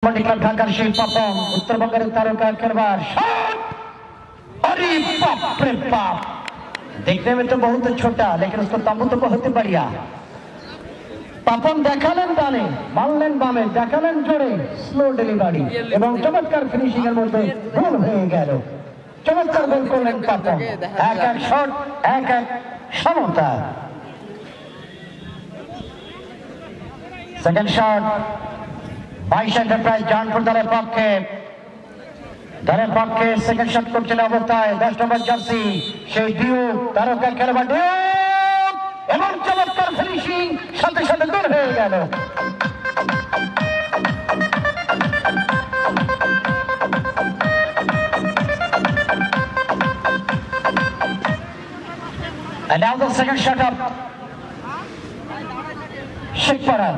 ढाका সেই প্রথম उत्तरबंग तारका खेलवाड़ अरे बाप रे बाप देखने में तो बहुत छोटा लेकिन उसको तंबू तो बहुत बढ़िया पापन देखालेन डाने मारलेन बामे देखालेन जोरे स्लो डेलिवरी एवं चमत्कार फिनिशिंग এর মধ্যে গোল হয়ে গেল চমৎকার গোল করলেন পাপন এক এক শট এক এক সমতা সেকেন্ড শট 22 এন্টারপ্রাইজ জানপুর দলের পক্ষে সেকেন্ড শট করছেন অবস্থায় 10 নম্বর জার্সি সেই ডিউ তারকা খেলোয়াড় ডিউ এবং চমৎকার ফিনিশিং সাথে সাথে গোল হয়ে গেল And now the second shot up Sheikh Farah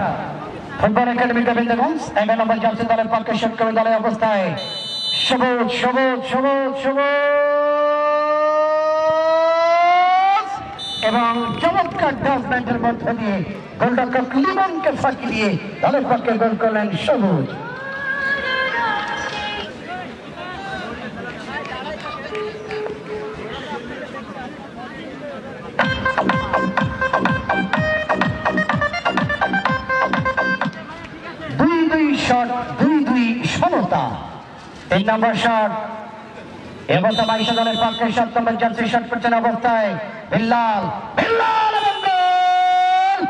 football academy Gobindaganj 11 number jersey দলের পক্ষে শট করে দলের অবস্থায় সবুজ এবং চমৎকার ডাসব্যান্ডের মধ্য দিয়ে গোলরক্ষক লিমনকে ফাঁকি দিয়ে দলের পক্ষে গোল করলেন সবুজ शॉट दुई समता 3 नंबर शॉट एवं बाईस दलेर पक्षे 7 नंबर जार्सी शॉट करছেন অবস্থায় বিল্লাল এবং গোল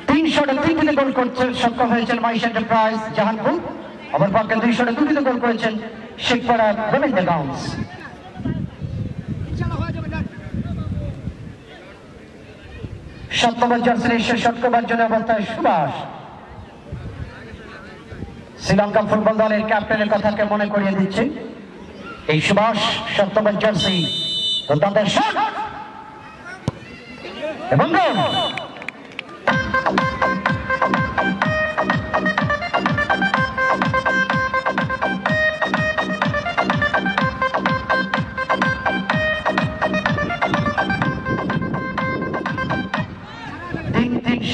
3 শটে 3টিতে গোল করতে সক্ষম হয়েছেন মাইশ এন্টারপ্রাইজ জাহানপুর অপর পক্ষে 2 শটে 2টিতে গোল করেছেন শেখপাড়া গোবিন্দগঞ্জ 7 নম্বর জার্সি নিয়ে শট করার জন্য অবস্থায় সুভাষ শ্রীলঙ্কা ফুটবল দলের ক্যাপ্টেনের কথাকে মনে করিয়ে দিচ্ছে এই সুভাষ 7 নম্বর জার্সি দুর্দান্ত শট এবং গোল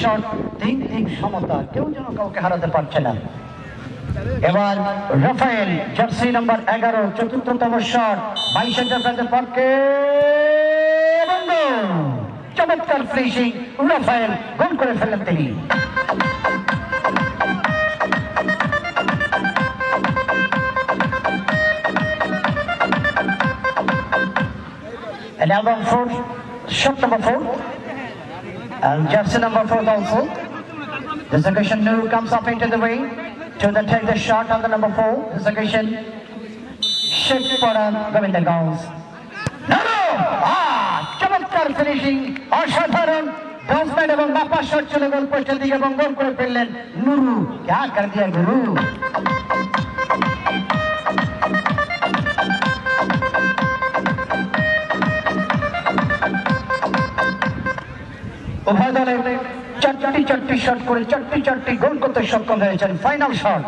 শট 3 সমতা কেউ যেন কাউকে হারাতে পারছে না এবার রাফায়েল জার্সি নাম্বার 11 চতুর্থতম শট 22 এন্টারপ্রাইজের পক্ষে চমৎকার ফিনিশিং রাফায়েল গোল করে ফেললেন তিনি and album 4 shot number 4 and jersey number 4 also. This occasion Nuru comes up into the ring to take the shot on the number 4. This occasion Sheikh Farah Govindaganj. Nuru! চমৎকার finishing অসাধারণ ডাসব্যান্ড এবং বাপা shot চলে গোল পোস্টের দিকে এবং গোল করে ফেললেন নুরু क्या कर दिया गुरु উভয় দলে চারটি শট করে চারটি গোল করতে সক্ষম হয়েছেন ফাইনাল শট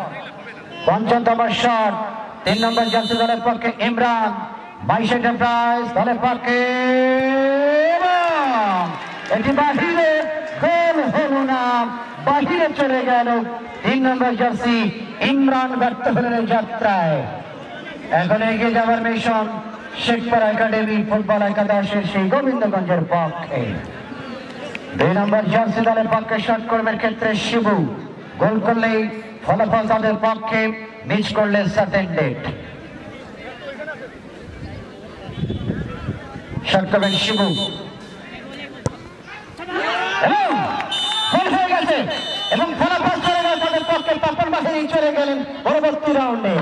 5 নম্বর শট 3 নম্বর জার্সি দলের পক্ষে ইমরান 22 এন্টারপ্রাইজ দলের পক্ষে এটি বাহিরে গোল হলো না বাহিরে চলে গেল 3 নম্বর জার্সি ইমরান ব্যর্থ হলেন যাত্রায় এখন এগিয়ে যাবার মিশন শেখপাড়া একাডেমি ফুটবল একাদশের সেই গোবিন্দগঞ্জের পক্ষে 2 নম্বর জার্সি দলের পক্ষে শট কর্মের ক্ষেত্রে শিবু গোল করলেই ফলাফল তাদের পক্ষে মিস করলে সার্টেন ডেট শট করবেন শিবু গোল হয়ে গেছে এবং ফলাফল চলে গেল তাদের পক্ষে পাপন বাহিনী চলে গেলেন পরবর্তী রাউন্ডে